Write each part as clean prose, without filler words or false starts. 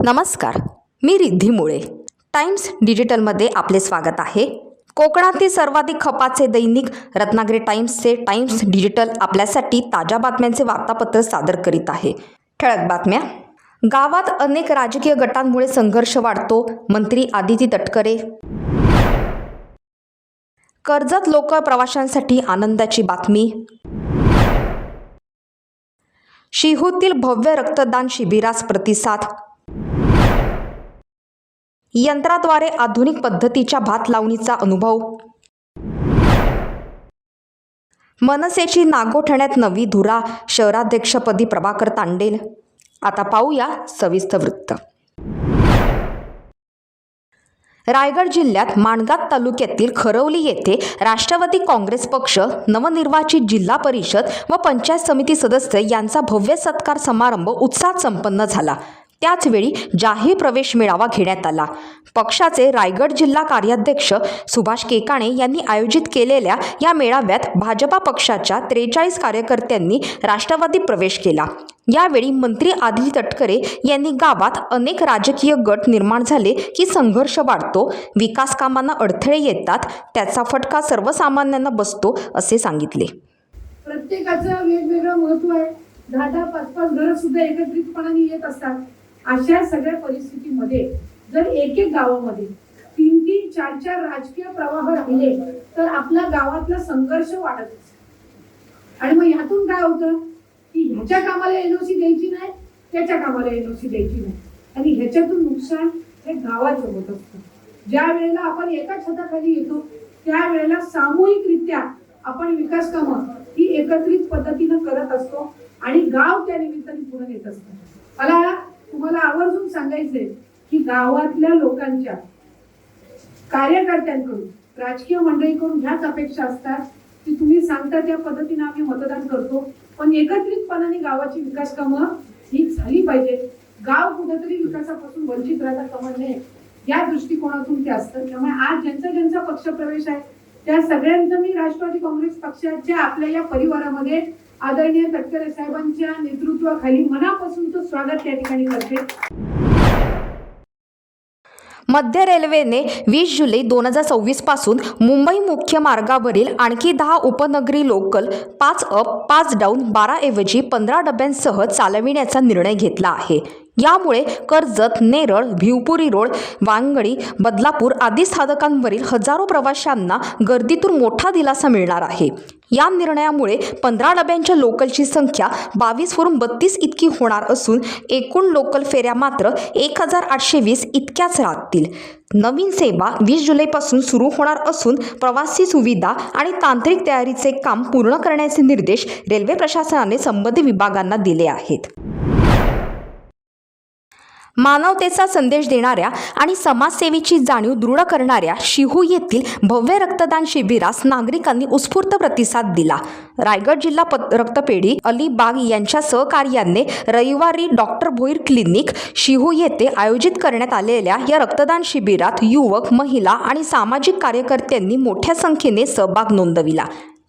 नमस्कार, मी रिद्धी मुळे. टाइम्स डिजिटलमध्ये आपले स्वागत आहे. कोकणातील सर्वाधिक खपाचे दैनिक रत्नागिरी टाइम्सचे टाइम्स डिजिटल आपल्यासाठी ताज्या बातम्यांचे वार्तापत्र सादर करीत आहे. ठळक बातम्या. गावात अनेक राजकीय गटांमुळे संघर्ष वाढतो, मंत्री आदिती तटकरे. कर्जत लोकल प्रवाशांसाठी आनंदाची बातमी. शिहूतील भव्य रक्तदान शिबिरास प्रतिसाद. यंत्राद्वारे आधुनिक पद्धतीच्या भात लावणीचा अनुभव. मनसेची नागोठण्यात नवी धुरा, शहराध्यक्षपदी प्रभाकर तांडेल. आता पाहूया सविस्तर वृत्त. रायगड जिल्ह्यात माणगात तालुक्यातील खरवली येथे राष्ट्रवादी काँग्रेस पक्ष, नवनिर्वाचित जिल्हा परिषद व पंचायत समिती सदस्य यांचा भव्य सत्कार समारंभ उत्साहात संपन्न झाला. त्याचवेळी जाहीर प्रवेश मेळावा घेण्यात आला. पक्षाचे रायगड जिल्हा कार्याध्यक्ष सुभाष केकाणे यांनी आयोजित केलेल्या या मेळाव्यात भाजपा पक्षाच्या 43 कार्यकर्त्यांनी राष्ट्रवादीत प्रवेश केला. यावेळी मंत्री आदिती तटकरे यांनी गावात अनेक राजकीय गट निर्माण झाले की संघर्ष वाढतो, विकास कामांना अडथळे येतात, त्याचा फटका सर्वसामान्यांना बसतो असे सांगितले. प्रत्येकाचं वेगवेगळं महत्व आहे. 10-10, 5-5 घरं सुद्धा एकत्रितपणाने येत असतात. अशा सगळ्या परिस्थितीमध्ये जर एक गावामध्ये 3-3, 4-4 राजकीय प्रवाह राहिले तर आपल्या गावातला संघर्ष वाढत असतो. आणि मग यातून काय होतं की ह्याच्या कामाला एनओसी द्यायची नाही, त्याच्या कामाला एनओसी द्यायची नाही, आणि ह्याच्यातून नुकसान हे गावाचं होत असतं. ज्या वेळेला आपण एका छताखाली येतो त्यावेळेला सामूहिकरित्या आपण विकास कामं ही एकत्रित पद्धतीनं करत असतो आणि गाव त्या निमित्ताने पुढे येत असतं. मला तुम्हाला आवर्जून सांगायचंय की गावातल्या लोकांच्या, कार्यकर्त्यांकडून, राजकीय मंडळीकडून ह्याच अपेक्षा असतात की तुम्ही सांगता त्या पद्धतीने आम्ही मतदान करतो, पण एकत्रितपणाने गावाची विकास कामं ही झाली पाहिजेत. गाव कुठेतरी विकासापासून वंचित राहता कामा नये या दृष्टिकोनातून ते असतं. त्यामुळे आज ज्यांचा पक्ष प्रवेश आहे त्या सगळ्यांचं मी राष्ट्रवादी काँग्रेस पक्षाच्या आपल्या या परिवारामध्ये आदरणीय तटकरे साहेबांच्या नेतृत्वाखाली मनापासूनचं स्वागत या ठिकाणी करते. मध्य रेल्वेने 20 जुलै 2024 पासून मुंबई मुख्य मार्गावरील आणखी 10 उपनगरी लोकल 5 अप 5 डाऊन 12 ऐवजी 15 डब्यांसह चालविण्याचा निर्णय घेतला आहे. यामुळे कर्जत, नेरळ, भिवपुरी रोड, वांगणी, बदलापूर आदी स्थानकांवरील हजारो प्रवाशांना गर्दीतून मोठा दिलासा मिळणार आहे. या निर्णयामुळे 15 डब्यांच्या लोकलची संख्या 22 वरून 32 इतकी होणार असून एकूण लोकल फेऱ्या मात्र 1820 इतक्याच राहतील. नवीन सेवा 20 जुलैपासून सुरू होणार असून प्रवासी सुविधा आणि तांत्रिक तयारीचे काम पूर्ण करण्याचे निर्देश रेल्वे प्रशासनाने संबंधित विभागांना दिले आहेत. मानवतेचा संदेश देणाऱ्या आणि समाजसेवेची जाणीव दृढ करणाऱ्या शिहू येथील भव्य रक्तदान शिबिरास नागरिकांनी उत्स्फूर्त प्रतिसाद दिला. रायगड जिल्हा रक्तपेढी अलिबाग यांच्या सहकार्याने रविवारी डॉक्टर भोईर क्लिनिक शिहू येथे आयोजित करण्यात आलेल्या या रक्तदान शिबिरात युवक, महिला आणि सामाजिक कार्यकर्त्यांनी मोठ्या संख्येने सहभाग नोंदविला.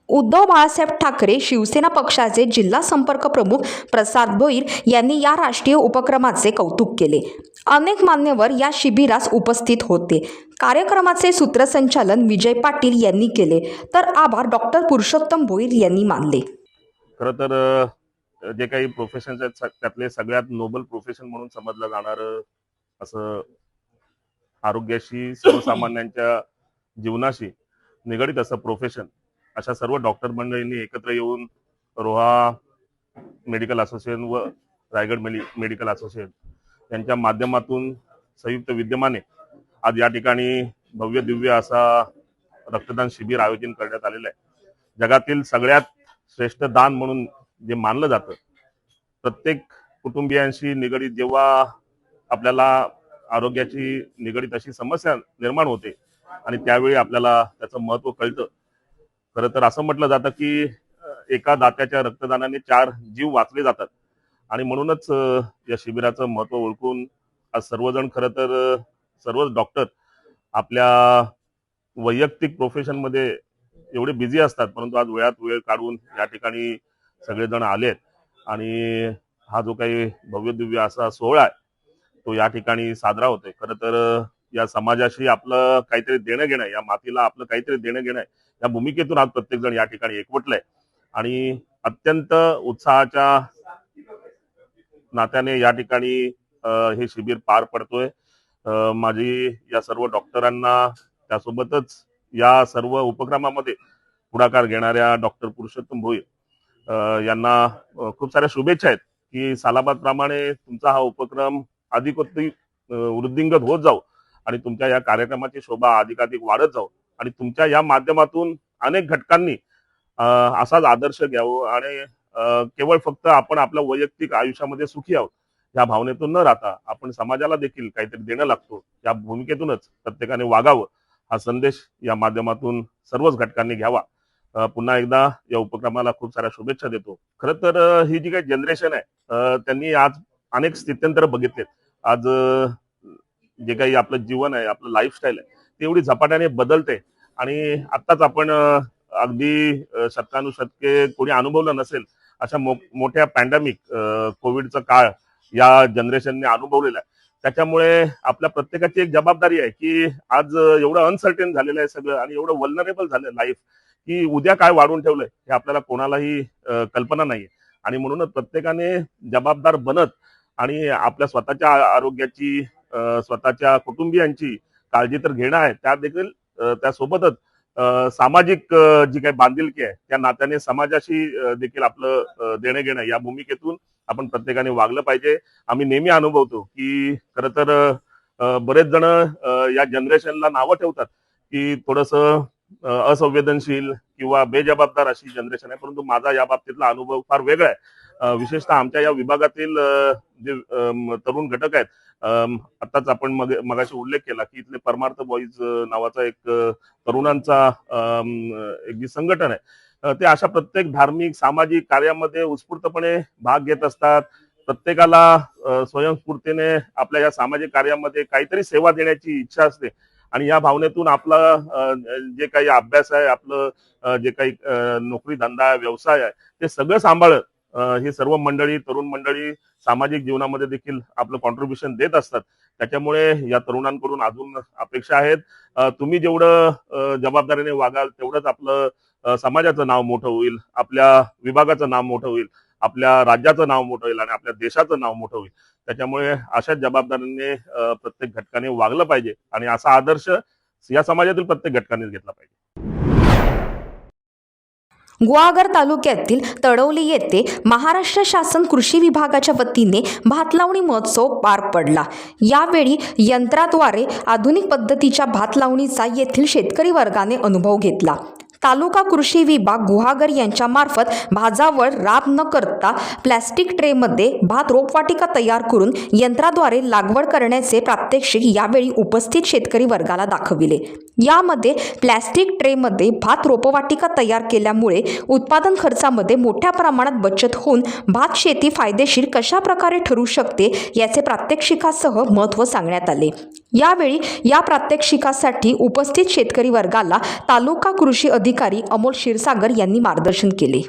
उद्धव बाळासाहेब ठाकरे शिवसेना पक्षाचे जिल्हा संपर्क प्रमुख प्रसाद भोईर यांनी या राष्ट्रीय उपक्रमाचे कौतुक केले. अनेक मान्यवर या शिबिरास उपस्थित होते. कार्यक्रमाचे सूत्रसंचालन विजय पाटील यांनी केले तर आभार डॉक्टर पुरुषोत्तम भोईर यांनी मानले. खरं तर जे काही प्रोफेशन्स आहेत त्यातले सगळ्यात नोबल प्रोफेशन म्हणून समजलं जाणारं असं आरोग्याशी, सर्वसामान्यांच्या जीवनाशी निगडित असं प्रोफेशन, अशा सर्व डॉक्टर मंडळींनी एकत्र येऊन रोहा मेडिकल असोसिएशन व रायगड मेडिकल असोसिएशन यांच्या माध्यमातून संयुक्त विद्यमाने आज या ठिकाणी भव्य दिव्य असा रक्तदान शिबिर आयोजन करण्यात आलेलं आहे. जगातील सगळ्यात श्रेष्ठ दान म्हणून जे मानलं जातं, प्रत्येक कुटुंबियांशी निगडित जेव्हा आपल्याला आरोग्याची निगडित अशी समस्या निर्माण होते आणि त्यावेळी आपल्याला त्याचं महत्त्व कळतं. खरं तर असं म्हटलं जातं की एका दात्याच्या रक्तदानाने 4 जीव वाचले जातात आणि म्हणूनच या शिबिराचं महत्त्व ओळखून आज सर्वजण, खरं तर सर्वच डॉक्टर आपल्या वैयक्तिक प्रोफेशनमध्ये एवढे बिझी असतात, परंतु आज वेळात वेळ काढून या ठिकाणी सगळेजण आलेत आणि हा जो काही भव्य दिव्य असा सोहळा आहे तो या ठिकाणी साजरा होतोय. खरं तर या समाजाशी आपलं काहीतरी देणं घेणं आहे, या मातीला आपलं काहीतरी देणं घेणं आहे, या भूमिकेतून आज प्रत्येक जण या ठिकाणी एकवटलाय आणि अत्यंत उत्साहाच्या नात्याने या ठिकाणी हे शिबिर पार पडतोय. माझी या सर्व डॉक्टरांना, त्यासोबतच या सर्व उपक्रमामध्ये पुढाकार घेणाऱ्या डॉक्टर पुरुषोत्तम भोईर यांना खूप साऱ्या शुभेच्छा आहेत की सालाबाद प्रमाणे तुमचा हा उपक्रम अधिक वृद्धिंगत होत जाऊ आणि तुमच्या या कार्यक्रमाची शोभा अधिकाधिक वाढत जाऊ आणि तुमच्या या माध्यमातून अनेक घटकांनी असाच आदर्श घ्यावं आणि केवळ फक्त आपण आपल्या वैयक्तिक आयुष्यामध्ये सुखी आहोत या भावनेतून न राहता आपण समाजाला देखील काहीतरी देणं लागतो या भूमिकेतूनच प्रत्येकाने वागावं हा संदेश या माध्यमातून सर्वच घटकांनी घ्यावा. पुन्हा एकदा या उपक्रमाला खूप साऱ्या शुभेच्छा देतो. खरं तर ही जी काही जनरेशन आहे त्यांनी आज अनेक स्थित्यंतर बघितलेत. आज जे काही आपलं जीवन आहे, आपलं लाईफस्टाईल आहे ते एवढी झपाट्याने बदलते आणि आत्ताच आपण अगदी शतकानुशतके कोणी अनुभवलं नसेल अशा मोठ्या पॅन्डेमिक कोविडचा काळ या जनरेशनने अनुभवलेला आहे. त्याच्यामुळे आपल्या प्रत्येकाची एक जबाबदारी आहे की आज एवढं अनसर्टेन झालेलं आहे सगळं आणि एवढं वल्नरेबल झालं लाईफ की उद्या काय वाढून ठेवलंय हे आपल्याला कोणालाही कल्पना नाहीये आणि म्हणूनच प्रत्येकाने जबाबदार बनत आणि आपल्या स्वतःच्या आरोग्याची स्वतःच्या कुटुंबियांची काळजी तर घेणं आहे, त्या देखील त्यासोबतच सामाजिक जी काही बांधिलकी आहे त्या नात्याने समाजाशी देखील आपलं देणं घेणं या भूमिकेतून आपण प्रत्येकाने वागलं पाहिजे. आम्ही नेहमी अनुभवतो की खरं तर बरेच जण या जनरेशनला नावं ठेवतात की थोडंसं असंवेदनशील किंवा बेजबाबदार अशी जनरेशन आहे, परंतु माझा या बाबतीतला अनुभव फार वेगळा आहे. विशेषतः आमच्या या विभागातील जे तरुण घटक आहेत, आताच आपण मगाशी उल्लेख केला की इथले परमार्थ बॉईज नावाचा एक तरुणांचा एक जी संघटन आहे ते अशा प्रत्येक धार्मिक सामाजिक कार्यामध्ये उत्स्फूर्तपणे भाग घेत असतात. प्रत्येकाला स्वयंस्फूर्तीने आपल्या या सामाजिक कार्यामध्ये काहीतरी सेवा देण्याची इच्छा असते आणि या भावनेतून आपला जे काही अभ्यास आहे, आपलं जे काही नोकरी धंदा व्यवसाय आहे ते सगळं सांभाळत ही सर्व मंडळी, तरुण मंडळी सामाजिक जीवनामध्ये देखील आपलं कॉन्ट्रीब्युशन देत असतात. त्याच्यामुळे या तरुणांकडून अजून अपेक्षा आहेत तुम्ही जेवढं जबाबदारीने वागाल तेवढंच आपलं समाजाचं नाव मोठं होईल, आपल्या विभागाचं नाव मोठं होईल, आपल्या राज्याचं नाव मोठं होईल आणि आपल्या देशाचं नाव मोठं होईल. त्याच्यामुळे अशाच जबाबदारीने प्रत्येक घटकाने वागलं पाहिजे आणि असा आदर्श या समाजातील प्रत्येक घटकाने घेतला पाहिजे. गुहागर तालुक्यातील तडवली येथे महाराष्ट्र शासन कृषी विभागाच्या वतीने भात लावणी महोत्सव पार पडला. यावेळी यंत्राद्वारे आधुनिक पद्धतीच्या भात लावणीचा येथील शेतकरी वर्गाने अनुभव घेतला. तालुका कृषी विभाग गुहागर यांच्या मार्फत भाजावर राब न करता प्लॅस्टिक ट्रेमध्ये भात रोपवाटिका तयार करून यंत्राद्वारे लागवड करण्याचे प्रात्यक्षिक यावेळी उपस्थित शेतकरी वर्गाला दाखविले. यामध्ये प्लॅस्टिक ट्रेमध्ये भात रोपवाटिका तयार केल्यामुळे उत्पादन खर्चामध्ये मोठ्या प्रमाणात बचत होऊन भात शेती फायदेशीर कशा प्रकारे ठरू शकते याचे प्रात्यक्षिकासह महत्त्व सांगण्यात आले. यावेळी या प्रात्यक्षिकासाठी उपस्थित शेतकरी वर्गाला तालुका कृषी अधिकारी अमोल क्षीरसागर यांनी मार्गदर्शन केले.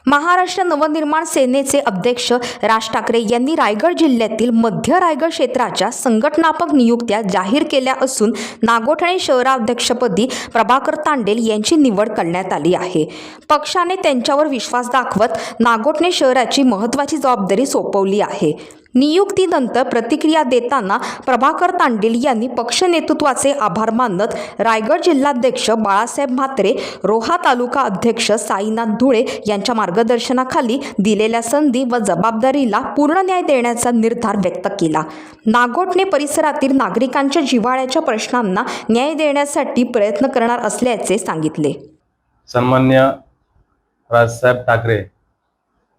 महाराष्ट्र नवनिर्माण सेनेचे अध्यक्ष राज ठाकरे यांनी रायगड जिल्ह्यातील मध्य रायगड क्षेत्राच्या संघटनात्मक नियुक्त्या जाहीर केल्या असून नागोठणे शहराध्यक्षपदी प्रभाकर तांडेल यांची निवड करण्यात आली आहे. पक्षाने त्यांच्यावर विश्वास दाखवत नागोठणे शहराची महत्त्वाची जबाबदारी सोपवली आहे. नियुक्तीनंतर प्रतिक्रिया देताना प्रभाकर तांडेल यांनी पक्ष नेतृत्वाचे आभार मानत रायगड जिल्हाध्यक्ष बाळासाहेब म्हात्रे, रोहा तालुका अध्यक्ष साईनाथ धुळे यांच्या मार्गदर्शनाखाली दिलेल्या संधी व जबाबदारीला पूर्ण न्याय देण्याचा निर्धार व्यक्त केला. नागोठणे परिसरातील नागरिकांच्या जिव्हाळ्याच्या प्रश्नांना न्याय देण्यासाठी प्रयत्न करणार असल्याचे सांगितले. सन्मान्य राजसाहेब ठाकरे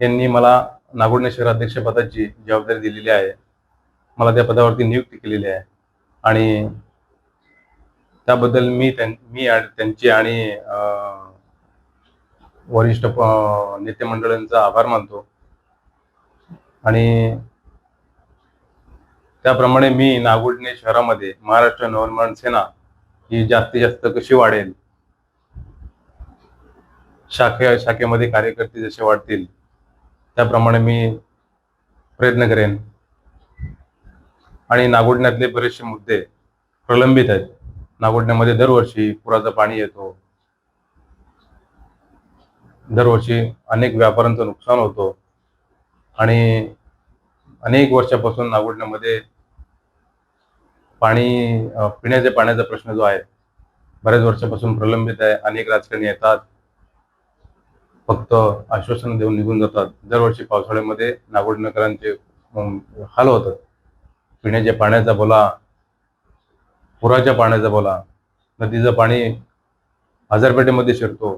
यांनी मला नागोठणे शहराध्यक्षपदाची जबाबदारी दिलेली आहे. मला त्या पदावरती नियुक्ती केलेली आहे आणि त्याबद्दल मी त्यांची आणि वरिष्ठ नेते मंडळांचा आभार मानतो आणि त्याप्रमाणे मी नागोठणे शहरामध्ये महाराष्ट्र नवनिर्माण सेना ही जास्तीत जास्त कशी वाढेल, शाखेमध्ये कार्यकर्ते जसे वाढतील त्याप्रमाणे मी प्रयत्न करेन. आणि नागोठण्यातले बरेचसे मुद्दे प्रलंबित आहेत. नागोठण्यामध्ये दरवर्षी पुराचं पाणी येतो, दरवर्षी अनेक व्यापाऱ्यांचं नुकसान होतं आणि अनेक वर्षापासून नागोठण्यामध्ये पिण्याच्या पाण्याचा प्रश्न जो आहे बऱ्याच वर्षापासून प्रलंबित आहे. अनेक राजकारणी येतात, फक्त आश्वासन देऊन निघून जातात. दरवर्षी पावसाळ्यामध्ये नागोठणेकरांचे हाल होतात. पिण्याच्या पाण्याचा बोला, पुराच्या पाण्याचा बोला, नदीचं पाणी हजारपेठेमध्ये शिरतो.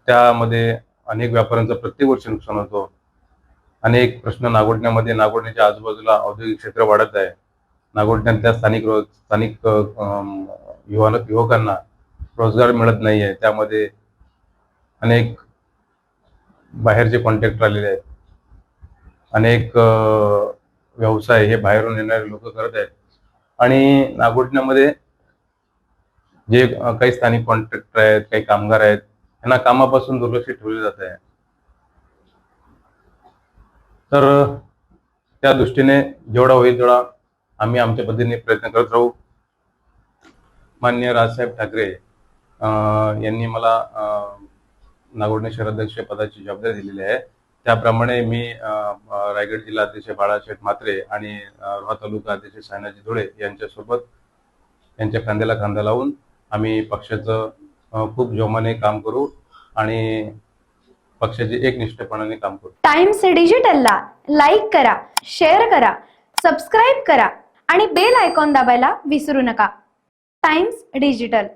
त्यामध्ये अनेक व्यापाऱ्यांचं प्रत्येक वर्षी नुकसान होतं. अनेक प्रश्न नागोठण्याच्या आजूबाजूला औद्योगिक क्षेत्र वाढत आहे. नागोठण्यातल्या स्थानिक युवकांना रोजगार मिळत नाहीये. त्यामध्ये अनेक बाहेरचे कॉन्ट्रॅक्टर आलेले आहेत. अनेक व्यवसाय हे बाहेरून येणारे लोक करत आहेत आणि नागोठण्यामध्ये जे काही स्थानिक कॉन्ट्रॅक्टर आहेत, काही कामगार आहेत, यांना कामापासून दुर्लक्ष ठेवले जात आहे. तर त्या दृष्टीने जेवढा होईल तेवढा आम्ही आमच्या पद्धतीने प्रयत्न करत राहू. माननीय राजसाहेब ठाकरे यांनी मला नागोठणे शहराध्यक्ष पदाची जबाबदारी दिलेली आहे. त्याप्रमाणे मी रायगड जिल्हा अध्यक्ष बाळाशेठ म्हात्रे आणि रोहा तालुका अध्यक्ष सायनाजी धुळे यांच्यासोबत यांच्या खांद्याला खांदा लावून आम्ही पक्षाचं खूप जोमाने काम करू आणि पक्षाचे एकनिष्ठपणाने काम करू. टाइम्स डिजिटलला लाईक करा, शेअर करा, सबस्क्राईब करा आणि बेल आयकॉन दाबायला विसरू नका. Times digital.